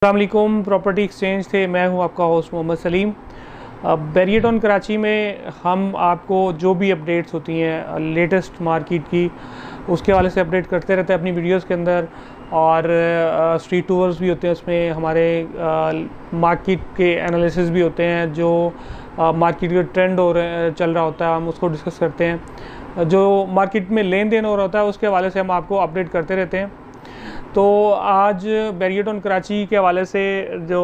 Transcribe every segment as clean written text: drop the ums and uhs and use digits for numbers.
अस्सलाम वालेकुम। Property exchange थे, मैं हूं आपका होस्ट मोहम्मद सलीम। बैरियटॉन कराची में हम आपको जो भी अपडेट्स होती हैं लेटेस्ट मार्केट की, उसके हवाले से अपडेट करते रहते हैं अपनी वीडियोस के अंदर। और स्ट्रीट टूर्स भी होते हैं, उसमें हमारे मार्केट के एनालिसिस भी होते हैं, जो मार्केट के ट्रेंड हो रहे चल रहा होता है, हम उसको डिस्कस करते हैं। जो मार्केट में लेन देन हो रहा होता है उसके हवाले से हम आपको अपडेट करते रहते हैं। तो आज बैरियटॉन कराची के हवाले से जो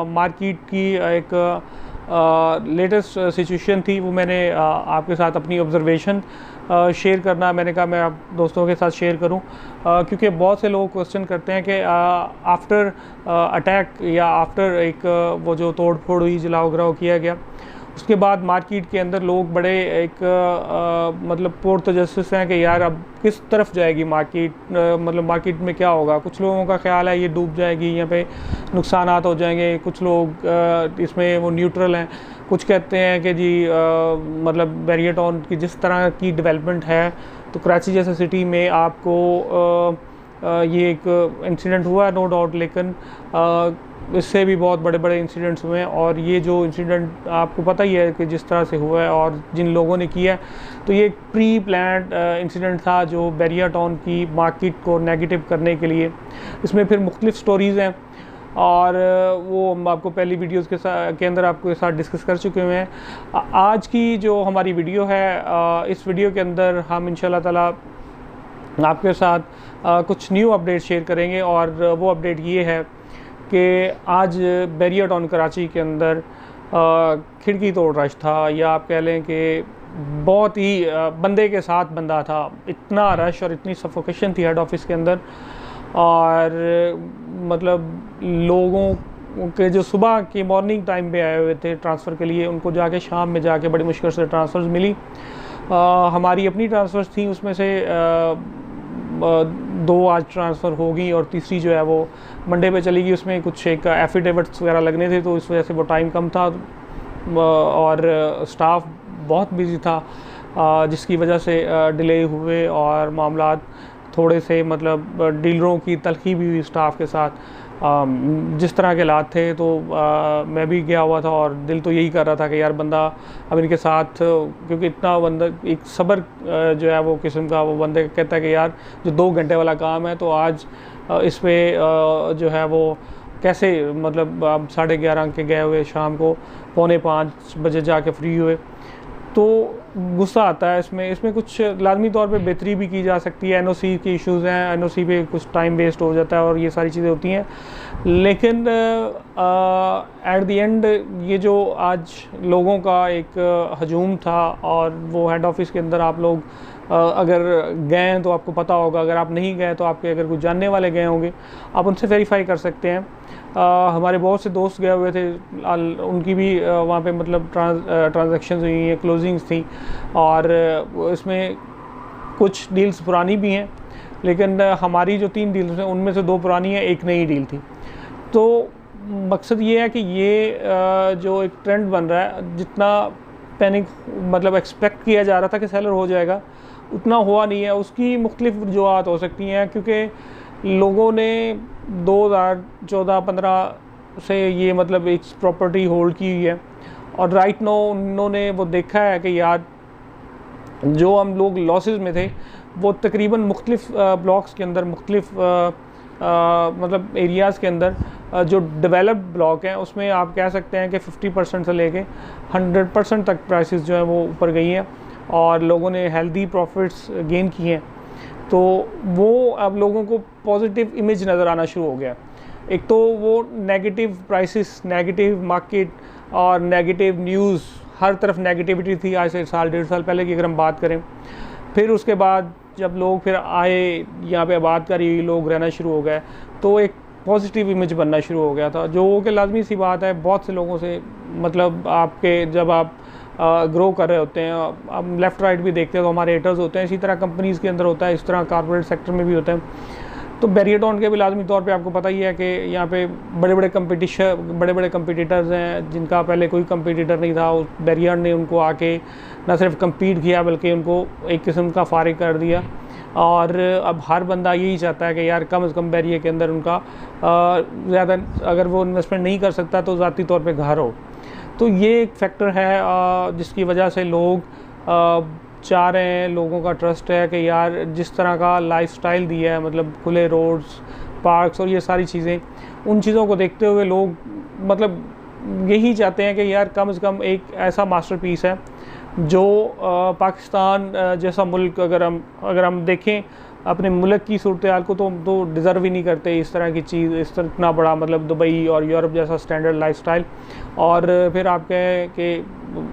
मार्केट की एक लेटेस्ट सिचुएशन थी, वो मैंने आपके साथ अपनी ऑब्जर्वेशन शेयर करना, मैंने कहा मैं आप दोस्तों के साथ शेयर करूं, क्योंकि बहुत से लोग क्वेश्चन करते हैं कि आफ्टर अटैक या आफ्टर एक वो जो तोड़ फोड़ हुई, जलाओ घराव किया गया, उसके बाद मार्केट के अंदर लोग बड़े एक मतलब पुरतजस्सुस हैं कि यार अब किस तरफ जाएगी मार्केट, मतलब मार्केट में क्या होगा। कुछ लोगों का ख्याल है ये डूब जाएगी, यहाँ पे नुकसानात हो जाएंगे, कुछ लोग इसमें वो न्यूट्रल हैं। कुछ कहते हैं कि जी मतलब बैरियटॉन की जिस तरह की डेवलपमेंट है, तो कराची जैसे सिटी में आपको ये एक इंसिडेंट हुआ है नो डाउट, लेकिन इससे भी बहुत बड़े बड़े इंसिडेंट्स हुए हैं। और ये जो इंसिडेंट आपको पता ही है कि जिस तरह से हुआ है और जिन लोगों ने किया है, तो ये एक प्री प्लान्ड इंसिडेंट था जो बैरियटॉन की मार्केट को नेगेटिव करने के लिए। इसमें फिर मुख्तलिफ स्टोरीज़ हैं और वो हम आपको पहली वीडियोस के अंदर आपके साथ डिस्कस कर चुके हुए हैं। आज की जो हमारी वीडियो है, इस वीडियो के अंदर हम इंशाल्लाह ताला आपके साथ कुछ न्यू अपडेट शेयर करेंगे। और वो अपडेट ये है कि आज बैरियटॉन कराची के अंदर खिड़की तोड़ रश था, या आप कह लें कि बहुत ही बंदे के साथ बंदा था। इतना रश और इतनी सफोकेशन थी हेड ऑफिस के अंदर, और मतलब लोगों के जो सुबह के मॉर्निंग टाइम पे आए हुए थे ट्रांसफ़र के लिए, उनको जाके शाम में जाके बड़ी मुश्किल से ट्रांसफ़र्स मिली। हमारी अपनी ट्रांसफ़र्स थी, उसमें से 2 आज ट्रांसफ़र हो गई और तीसरी जो है वो मंडे पे चली गई। उसमें कुछ एक एफिडेविट्स वगैरह लगने थे, तो इस वजह से वो टाइम कम था और स्टाफ बहुत बिजी था, जिसकी वजह से डिले हुए और मामलात थोड़े से मतलब डीलरों की तलखी भी हुई स्टाफ के साथ। जिस तरह के हालात थे, तो मैं भी गया हुआ था और दिल तो यही कर रहा था कि यार बंदा अब इनके साथ, क्योंकि इतना बंदा एक सब्र जो है वो किस्म का, वो बंदे कहता है कि यार जो 2 घंटे वाला काम है, तो आज इस पे जो है वो कैसे, मतलब अब 11:30 के गए हुए, शाम को 4:45 बजे जाके फ्री हुए, तो गुस्सा आता है। इसमें कुछ लाजमी तौर पे बेहतरी भी की जा सकती है। एनओसी के इश्यूज़ हैं, एनओसी पे कुछ टाइम वेस्ट हो जाता है और ये सारी चीज़ें होती हैं। लेकिन एट द एंड ये जो आज लोगों का एक हजूम था, और वो हेड ऑफिस के अंदर आप लोग अगर गए हैं तो आपको पता होगा, अगर आप नहीं गए तो आपके अगर कुछ जानने वाले गए होंगे, आप उनसे वेरीफाई कर सकते हैं। हमारे बहुत से दोस्त गए हुए थे, उनकी भी वहाँ पे मतलब ट्रांजैक्शंस हुई हैं, क्लोजिंग्स थी, और इसमें कुछ डील्स पुरानी भी हैं, लेकिन हमारी जो 3 डील्स हैं उनमें से 2 पुरानी हैं, 1 नई डील थी। तो मकसद ये है कि ये जो एक ट्रेंड बन रहा है, जितना पैनिक मतलब एक्सपेक्ट किया जा रहा था कि सेलर हो जाएगा, उतना हुआ नहीं है। उसकी मुख्तलिफ वजूहात हो सकती हैं, क्योंकि लोगों ने 2014-15 से ये मतलब एक प्रॉपर्टी होल्ड की हुई है, और राइट नो उन्होंने वो देखा है कि यार जो हम लोग लॉसेस में थे, वो तकरीबन मुख्तलिफ ब्लॉक्स के अंदर, मुख्तलिफ मतलब एरियाज़ के अंदर जो डेवलप्ड ब्लॉक हैं, उसमें आप कह सकते हैं कि 50% से लेके 100% तक प्राइसेस जो हैं वो ऊपर गई हैं, और लोगों ने हेल्दी प्रॉफिट्स गेन किए हैं। तो वो अब लोगों को पॉजिटिव इमेज नज़र आना शुरू हो गया। एक तो वो नेगेटिव प्राइसेस, नेगेटिव मार्केट और नेगेटिव न्यूज़, हर तरफ नेगेटिविटी थी आज से 1.5 साल पहले की अगर हम बात करें। फिर उसके बाद जब लोग फिर आए यहाँ पे आबादकारी, लोग रहना शुरू हो गए, तो एक पॉजिटिव इमेज बनना शुरू हो गया था, जो कि लाजमी सी बात है। बहुत से लोगों से मतलब आपके जब आप ग्रो कर रहे होते हैं, हम लेफ़्ट राइट भी देखते हैं तो हमारे हेटर्स होते हैं, इसी तरह कंपनीज़ के अंदर होता है, इस तरह कॉर्पोरेट सेक्टर में भी होता है। तो बैरियर टाउन के भी लाजमी तौर पे आपको पता ही है कि यहाँ पे बड़े बड़े कंपटीटर्स हैं जिनका पहले कोई कंपटीटर नहीं था। उस बैरियर ने उनको आके ना सिर्फ कम्पीट किया बल्कि उनको एक किस्म का फारिग कर दिया। और अब हर बंदा यही चाहता है कि यार कम से कम बैरियर के अंदर उनका ज़्यादा, अगर वो इन्वेस्टमेंट नहीं कर सकता तो ज़ाती तौर पे घर हो। तो ये एक फैक्टर है जिसकी वजह से लोग चाह रहे हैं, लोगों का ट्रस्ट है कि यार जिस तरह का लाइफस्टाइल दिया है, मतलब खुले रोड्स, पार्क्स और ये सारी चीज़ें, उन चीज़ों को देखते हुए लोग मतलब यही चाहते हैं कि यार कम से कम एक ऐसा मास्टरपीस है जो पाकिस्तान जैसा मुल्क, अगर हम देखें अपने मुल्क की सूरत हाल को, तो डिज़र्व ही नहीं करते इस तरह की चीज़, इस तरह इतना बड़ा मतलब दुबई और यूरोप जैसा स्टैंडर्ड लाइफस्टाइल। और फिर आप कहें कि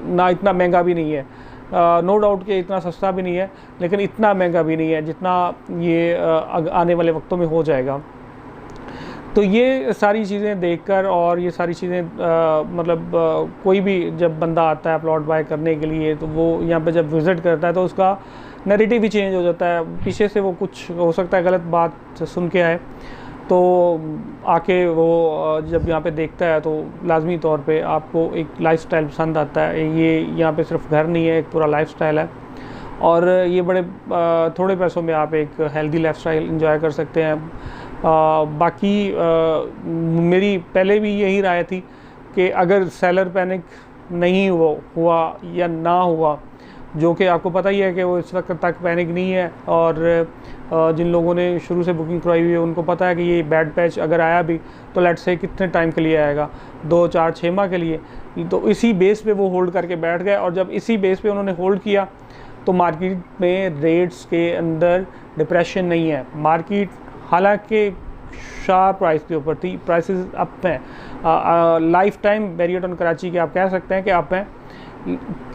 ना इतना महंगा भी नहीं है, नो डाउट कि इतना सस्ता भी नहीं है, लेकिन इतना महंगा भी नहीं है जितना ये आने वाले वक्तों में हो जाएगा। तो ये सारी चीज़ें देखकर और ये सारी चीज़ें मतलब कोई भी जब बंदा आता है प्लॉट बाय करने के लिए, तो वो यहाँ पे जब विज़िट करता है तो उसका नैरेटिव ही चेंज हो जाता है। पीछे से वो कुछ हो सकता है गलत बात सुन के आए, तो आके वो जब यहाँ पे देखता है तो लाजमी तौर पे आपको एक लाइफस्टाइल पसंद आता है। ये यहाँ पे सिर्फ घर नहीं है, एक पूरा लाइफस्टाइल है और ये बड़े थोड़े पैसों में आप एक हेल्दी लाइफस्टाइल एंजॉय कर सकते हैं। बाकी मेरी पहले भी यही राय थी कि अगर सेलर पैनिक नहीं हुआ या ना हुआ, जो कि आपको पता ही है कि वो इस वक्त तक पैनिक नहीं है, और जिन लोगों ने शुरू से बुकिंग करवाई हुई है उनको पता है कि ये बैड पैच अगर आया भी तो लेट्स से कितने टाइम के लिए आएगा, 2, 4, 6 माह के लिए। तो इसी बेस पे वो होल्ड करके बैठ गए, और जब इसी बेस पे उन्होंने होल्ड किया तो मार्केट में रेट्स के अंदर डिप्रेशन नहीं है। मार्केट हालांकि शार्प प्राइस के ऊपर थी, प्राइसेस अप हैं, life time barrier town Karachi के आप कह सकते हैं कि अप हैं।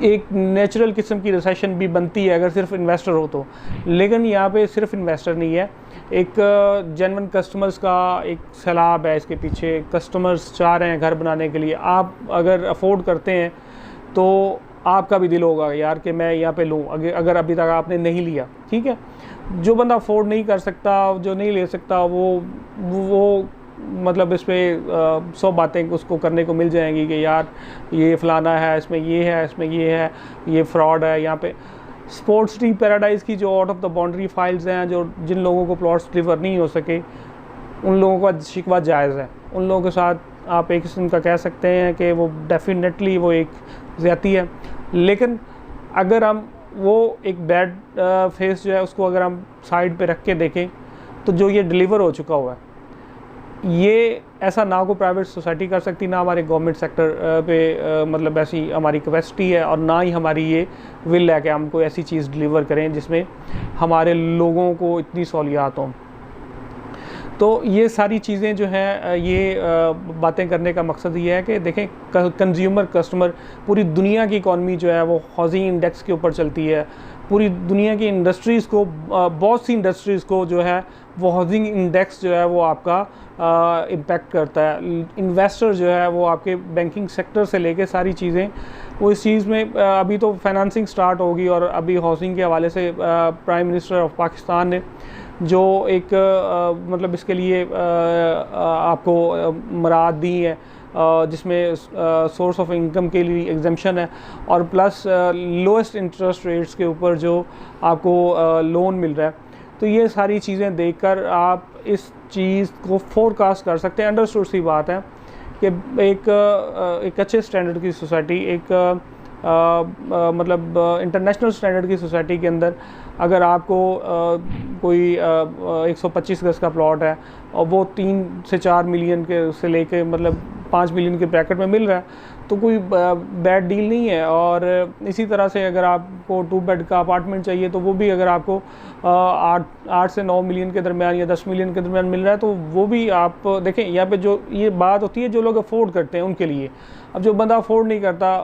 एक नेचुरल किस्म की रिसेशन भी बनती है अगर सिर्फ इन्वेस्टर हो तो, लेकिन यहाँ पे सिर्फ इन्वेस्टर नहीं है, एक जेन्युइन कस्टमर्स का एक सैलाब है इसके पीछे। कस्टमर्स चाह रहे हैं घर बनाने के लिए, आप अगर अफोर्ड करते हैं तो आपका भी दिल होगा यार कि मैं यहाँ पे लूँ, अगर अभी तक आपने नहीं लिया, ठीक है। जो बंदा अफोर्ड नहीं कर सकता, जो नहीं ले सकता, वो मतलब इस पर 100 बातें उसको करने को मिल जाएंगी कि यार ये फ़लाना है, इसमें ये है, इसमें ये है, ये फ्रॉड है। यहाँ पे स्पोर्ट्स टी पैराडाइज़ की जो out of the boundary files हैं, जो जिन लोगों को प्लॉट्स डिलीवर नहीं हो सके, उन लोगों का शिकवा जायज़ है। उन लोगों के साथ आप एक किस्म का कह सकते हैं कि वो डेफिनेटली वो एक ज़्यादती है। लेकिन अगर हम वो एक बैड फेस जो है उसको अगर हम साइड पे रख के देखें, तो जो ये डिलीवर हो चुका हुआ है, ये ऐसा ना को प्राइवेट सोसाइटी कर सकती, ना हमारे गवर्नमेंट सेक्टर पे मतलब ऐसी हमारी कैपेसिटी है, और ना ही हमारी ये विल है कि हम कोई ऐसी चीज़ डिलीवर करें जिसमें हमारे लोगों को इतनी सहूलियात हों। तो ये सारी चीज़ें जो हैं, ये बातें करने का मकसद ये है कि देखें कंज्यूमर कस्टमर, पूरी दुनिया की इकॉनमी जो है वो हाउसिंग इंडेक्स के ऊपर चलती है। पूरी दुनिया की इंडस्ट्रीज़ को, बहुत सी इंडस्ट्रीज़ को जो है वो हाउसिंग इंडेक्स जो है वो आपका इम्पेक्ट करता है। इन्वेस्टर जो है वो आपके बैंकिंग सेक्टर से लेके सारी चीज़ें वो इस चीज़ में अभी तो फाइनेंसिंग स्टार्ट होगी, और अभी हाउसिंग के हवाले से प्राइम मिनिस्टर ऑफ पाकिस्तान ने जो एक मतलब इसके लिए आपको मराद दी है, जिसमें सोर्स ऑफ इनकम के लिए एग्जेम्पशन है, और प्लस लोएस्ट इंटरेस्ट रेट्स के ऊपर जो आपको लोन मिल रहा है। तो ये सारी चीज़ें देखकर आप इस चीज़ को फोरकास्ट कर सकते हैं। अंडरस्टूड सी बात है कि एक अच्छे स्टैंडर्ड की सोसाइटी, एक मतलब इंटरनेशनल स्टैंडर्ड की सोसाइटी के अंदर अगर आपको कोई 125 गज का प्लॉट है और वो 3 से 4 मिलियन के से लेके मतलब 5 मिलियन के ब्रैकेट में मिल रहा है, तो कोई बैड डील नहीं है। और इसी तरह से अगर आपको 2 बेड का अपार्टमेंट चाहिए, तो वो भी अगर आपको 8 से 9 मिलियन के दरमियान या 10 मिलियन के दरमियान मिल रहा है, तो वो भी आप देखें। यहाँ पे जो ये बात होती है जो लोग अफोर्ड करते हैं उनके लिए। अब जो बंदा अफोर्ड नहीं करता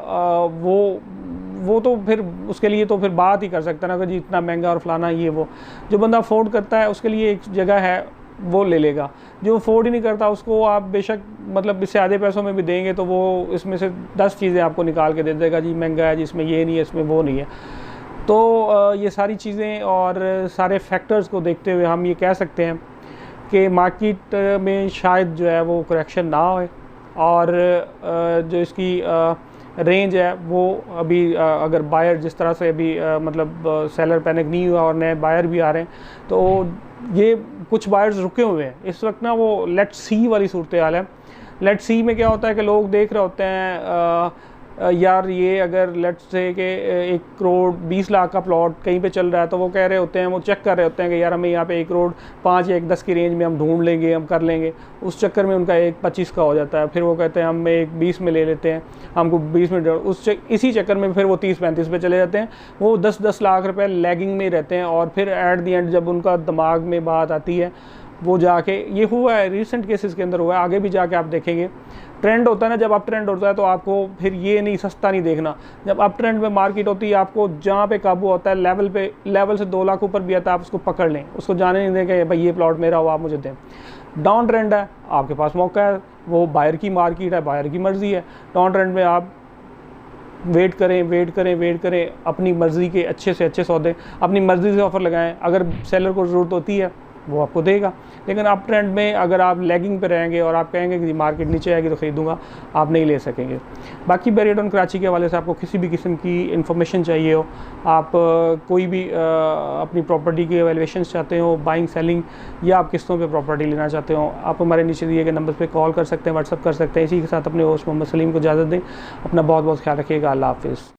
वो तो फिर उसके लिए तो फिर बात ही कर सकता है ना कि जी इतना महंगा और फलाना ये वो। जो बंदा अफोर्ड करता है उसके लिए एक जगह है, वो ले लेगा। जो अफोर्ड ही नहीं करता उसको आप बेशक मतलब इससे आधे पैसों में भी देंगे तो वो इसमें से 10 चीज़ें आपको निकाल के दे देगा, जी महंगा है, जिसमें ये नहीं है, इसमें वो नहीं है। तो ये सारी चीज़ें और सारे फैक्टर्स को देखते हुए हम ये कह सकते हैं कि मार्केट में शायद जो है वो करेक्शन ना होए और जो इसकी रेंज है वो अभी अगर बायर जिस तरह से अभी मतलब सेलर पैनिक नहीं हुआ और नए बायर भी आ रहे हैं तो ये कुछ बायर्स रुके हुए हैं इस वक्त ना। वो लेट्स सी वाली सूरत हाल है। लेट्स सी में क्या होता है कि लोग देख रहे होते हैं यार ये अगर लेट्स से कि 1 करोड़ 20 लाख का प्लॉट कहीं पे चल रहा है तो वो कह रहे होते हैं, वो चेक कर रहे होते हैं कि यार हमें यहाँ पे 1 करोड़ 5 या 1 10 की रेंज में हम ढूंढ लेंगे, हम कर लेंगे। उस चक्कर में उनका 1 25 का हो जाता है, फिर वो कहते हैं हम 1 20 में ले लेते हैं, हमको 20 में इसी चक्कर में फिर वो 30 35 पे चले जाते हैं। वो 10 लाख रुपये लैगिंग में रहते हैं और फिर एट दी एंड जब उनका दिमाग में बात आती है वो जाके, ये हुआ है रिसेंट केसेस के अंदर हुआ है, आगे भी जाके आप देखेंगे। ट्रेंड होता है ना, जब अप ट्रेंड होता है तो आपको फिर ये नहीं सस्ता नहीं देखना। जब अप ट्रेंड में मार्केट होती है आपको जहाँ पे काबू होता है लेवल से 2 लाख ऊपर भी आता है आप उसको पकड़ लें, उसको जाने नहीं देंगे भाई ये प्लॉट मेरा हो आप मुझे दें। डाउन ट्रेंड है आपके पास मौका है, वो बायर की मार्केट है, बायर की मर्ज़ी है। डाउन ट्रेंड में आप वेट करें, अपनी मर्ज़ी के अच्छे से अच्छे सौदे अपनी मर्ज़ी से ऑफ़र लगाएं। अगर सेलर को ज़रूरत होती है वो आपको देगा, लेकिन अप ट्रेंड में अगर आप लैगिंग पे रहेंगे और आप कहेंगे कि मार्केट नीचे आएगी तो ख़रीदूंगा, आप नहीं ले सकेंगे। बाकी बैरियटॉन कराची के हवाले से आपको किसी भी किस्म की इन्फॉर्मेशन चाहिए हो, आप कोई भी अपनी प्रॉपर्टी की वैल्यूएशन चाहते हो, बाइंग सेलिंग या आप किस्तों पे प्रॉपर्टी लेना चाहते हो, आप हमारे नीचे दिए गए नंबर पे कॉल कर सकते हैं, व्हाट्सअप कर सकते हैं। इसी के साथ अपने होस्ट मोहम्मद सलीम को इजाज़त दें। अपना बहुत बहुत ख्याल रखिएगा। अल्लाह हाफ़िज़।